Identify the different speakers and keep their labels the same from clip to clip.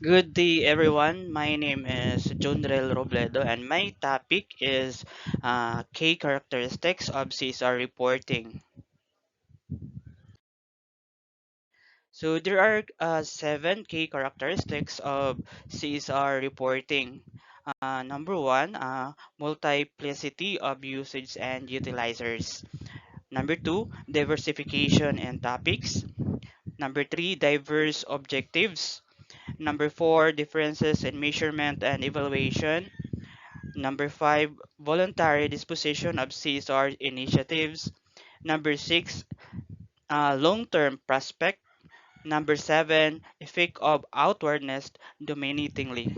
Speaker 1: Good day, everyone. My name is Jonrel Robledo, and my topic is key characteristics of CSR reporting. So there are seven key characteristics of CSR reporting. Number one, multiplicity of usage and utilizers. Number two, diversification and topics. Number three, diverse objectives. Number four, differences in measurement and evaluation. Number five, voluntary disposition of CSR initiatives. Number six, long-term prospect. Number seven, effect of outwardness dominatingly.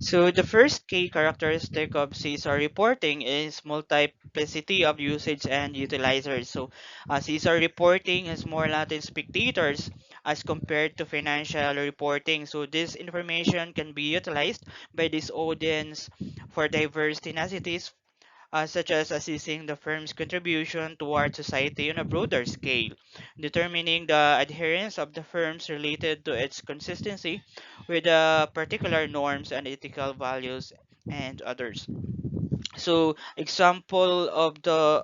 Speaker 1: So the first key characteristic of CSR reporting is multiplicity of usage and utilizers. So CSR reporting has more Latin spectators as compared to financial reporting. So this information can be utilized by this audience for diverse tenacity such as assessing the firm's contribution toward society on a broader scale, determining the adherence of the firms related to its consistency with particular norms and ethical values and others. So, example of the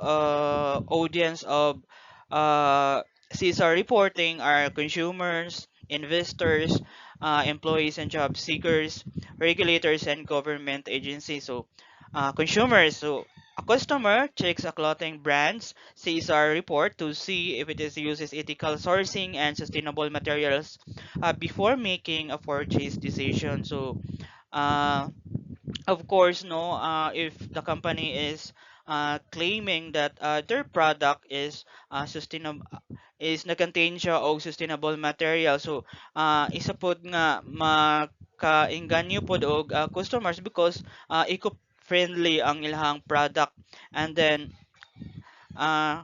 Speaker 1: audience of uh, CSR reporting are consumers, investors, employees and job seekers, regulators, and government agencies. So, consumers. So, a customer checks a clothing brand's CSR report to see if it is uses ethical sourcing and sustainable materials before making a purchase decision. So, uh, of course, no, if the company is claiming that their product is sustainable, is na-contain siya og sustainable material. So, isa pod nga makainganyo pod og customers because eco-friendly ang ilahang product. And then, uh,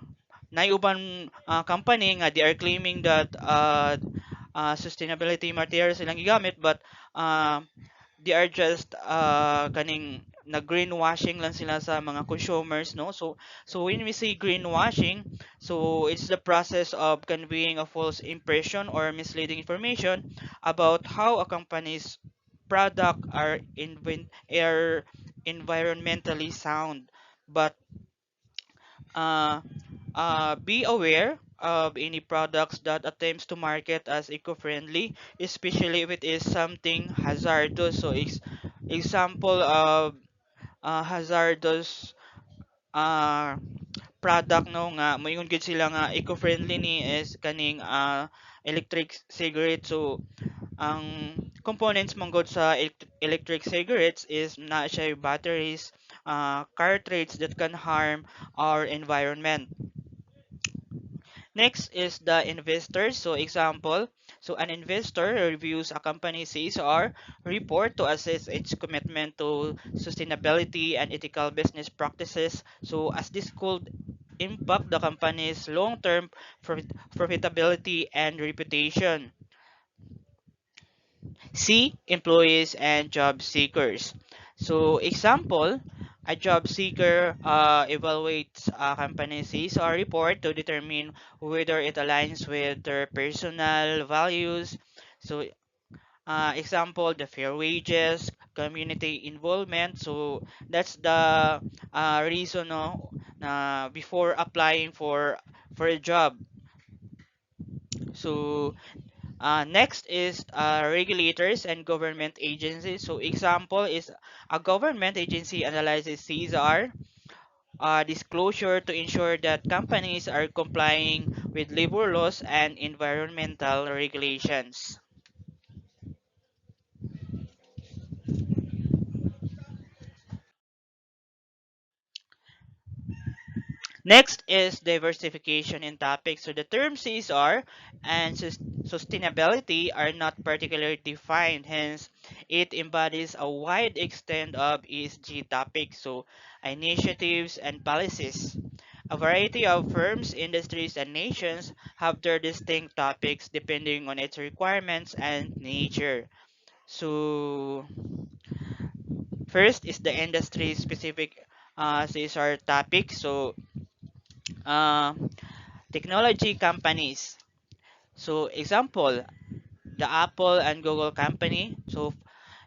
Speaker 1: naiuban company nga they are claiming that sustainability materials silang gigamit but uh, they are just kaning na greenwashing lang sila sa mga consumers, no? So when we say greenwashing, so it's the process of conveying a false impression or misleading information about how a company's product are environmentally sound. But uh, be aware of any products that attempts to market as eco-friendly, especially if it is something hazardous. So, example of hazardous uh, product no nga moingon gid sila nga eco-friendly ni is kaning electric cigarette. So, ang components manggod sa electric cigarettes is na siya batteries, cartridge that can harm our environment. Next is the investor. So example, so an investor reviews a company's CSR report to assess its commitment to sustainability and ethical business practices. So as this could impact the company's long-term profitability and reputation. C. Employees and job seekers. So, example, a job seeker evaluates a company's CSR report to determine whether it aligns with their personal values. So, example, the fair wages, community involvement. So, that's the reason no, before applying for a job. So, next is regulators and government agencies. So example is a government agency analyzes CSR disclosure to ensure that companies are complying with labor laws and environmental regulations. Next is diversification in topics. So the term CSR and sustainability are not particularly defined, hence it embodies a wide extent of ESG topics, so initiatives and policies. A variety of firms, industries, and nations have their distinct topics depending on its requirements and nature. So first is the industry specific CSR topic. So uh, technology companies. So example, the Apple and Google company. So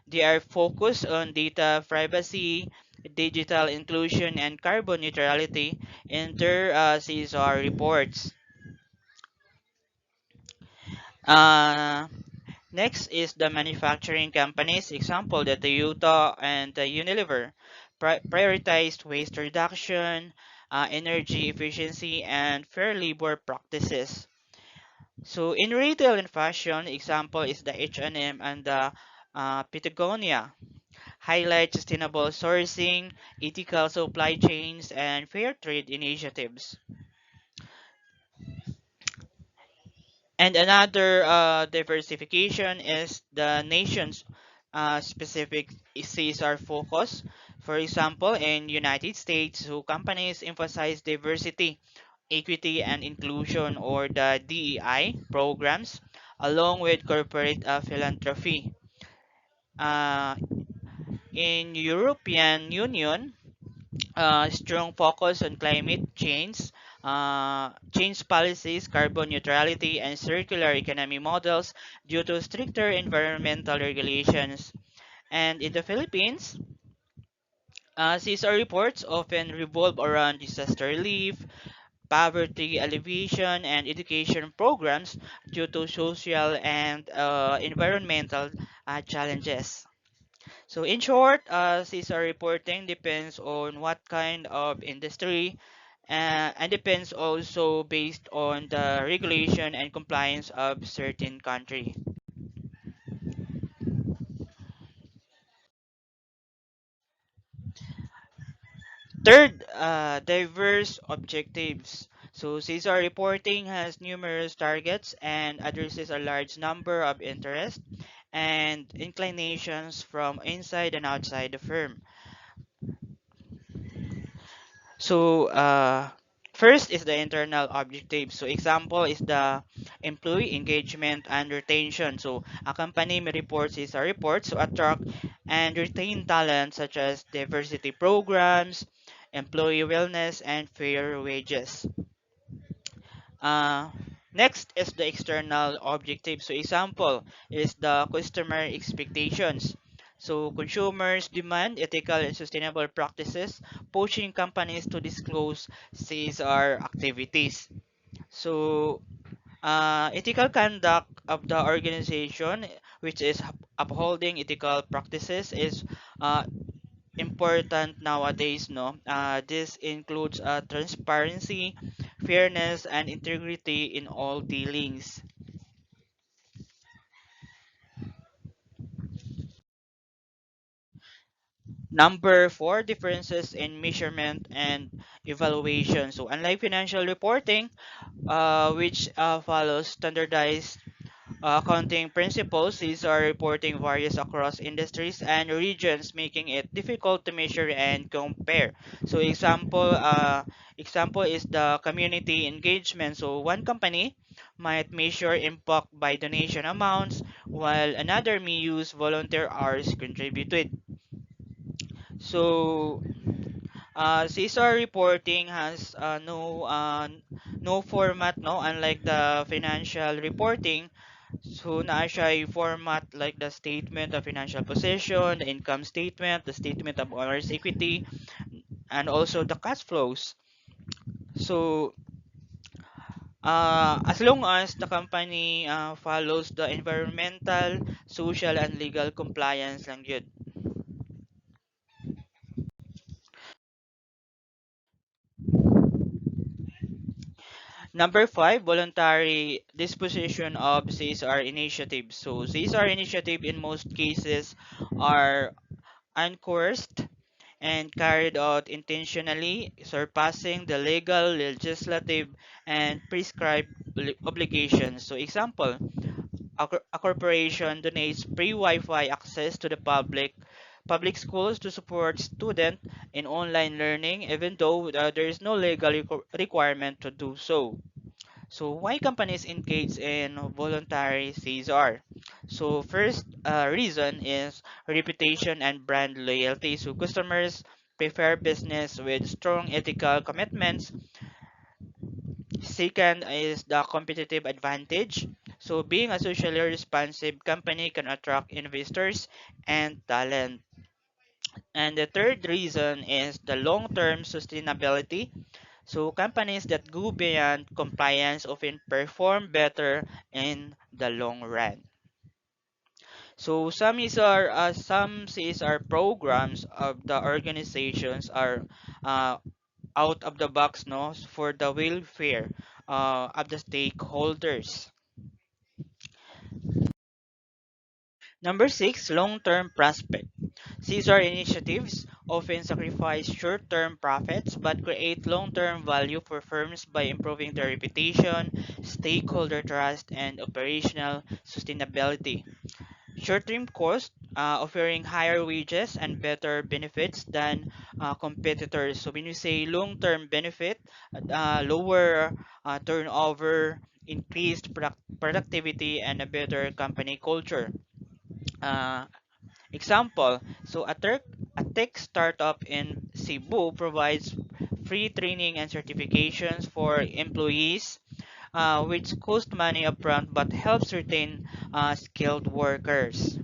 Speaker 1: they are focused on data privacy, digital inclusion, and carbon neutrality in their CSR reports. Uh, Next is the manufacturing companies. Example, the Toyota and the Unilever prioritized waste reduction, energy efficiency, and fair labor practices. So in retail and fashion, example is the H&M and the Patagonia. Highlight sustainable sourcing, ethical supply chains, and fair trade initiatives. And another diversification is the nation's specific CSR focus. For example, in United States, so companies emphasize diversity, equity, and inclusion, or the DEI programs, along with corporate philanthropy. Uh, in European Union, strong focus on climate change policies, carbon neutrality, and circular economy models due to stricter environmental regulations. And in the Philippines, CSR reports often revolve around disaster relief, poverty alleviation, and education programs due to social and environmental challenges. So in short, CSR reporting depends on what kind of industry and depends also based on the regulation and compliance of certain country. Third, diverse objectives. So CSR reporting has numerous targets and addresses a large number of interests and inclinations from inside and outside the firm. So, first is the internal objective. So, example is the employee engagement and retention. So, a company may report its reports to attract and retain talent such as diversity programs, employee wellness, and fair wages. Uh, Next is the external objective. So example is the customer expectations. So consumers demand ethical and sustainable practices, pushing companies to disclose CSR activities. So ethical conduct of the organization, which is upholding ethical practices, is uh, important nowadays, no? This includes transparency, fairness, and integrity in all dealings. Number four, differences in measurement and evaluation. So unlike financial reporting, which follows standardized accounting principles, these are reporting varies across industries and regions, making it difficult to measure and compare. So example is the community engagement. So one company might measure impact by donation amounts, while another may use volunteer hours contributed. So CSR reporting has no format, no, unlike the financial reporting. So naa siya yung format like the statement of financial position, the income statement, the statement of owner's equity, and also the cash flows. So as long as the company follows the environmental, social, and legal compliance lang yun. Number five, voluntary disposition of CSR initiatives. So CSR initiative in most cases are uncoerced and carried out intentionally, surpassing the legal, legislative, and prescribed obligations. So, example, a corporation donates free Wi-Fi access to the public schools to support students in online learning, even though there is no legal requirement to do so. So why companies engage in voluntary CSR? So first reason is reputation and brand loyalty. So customers prefer business with strong ethical commitments. Second is the competitive advantage. So being a socially responsive company can attract investors and talent. And the third reason is the long-term sustainability. So companies that go beyond compliance often perform better in the long run. So some CSR programs of the organizations are uh, out of the box, no, for the welfare of the stakeholders. Number six, long-term prospect. CSR initiatives often sacrifice short-term profits but create long-term value for firms by improving their reputation, stakeholder trust, and operational sustainability. Short-term cost, offering higher wages and better benefits than competitors. So when you say long-term benefit, lower turnover, increased productivity, and a better company culture. Uh, Example, so a tech startup in Cebu provides free training and certifications for employees, which cost money upfront but helps retain skilled workers.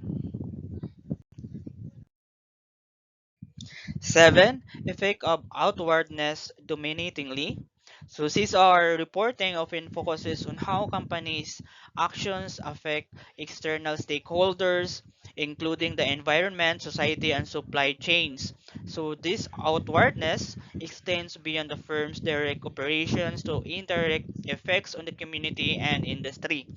Speaker 1: Seven, effect of outwardness dominatingly. So CSR reporting often focuses on how companies' actions affect external stakeholders, including the environment, society, and supply chains. So this outwardness extends beyond the firm's direct operations to indirect effects on the community and industry.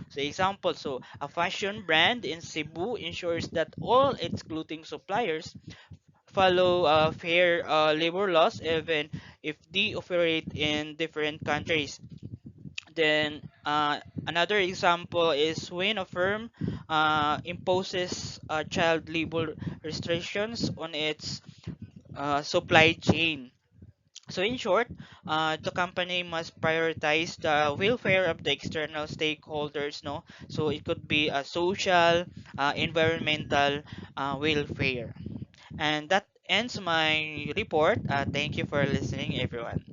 Speaker 1: So example, so a fashion brand in Cebu ensures that all its clothing suppliers follow fair labor laws even if they operate in different countries. Then another example is when a firm imposes child labor restrictions on its supply chain. So in short, the company must prioritize the welfare of the external stakeholders, no? So it could be a social, environmental welfare. And that ends my report. Thank you for listening, everyone.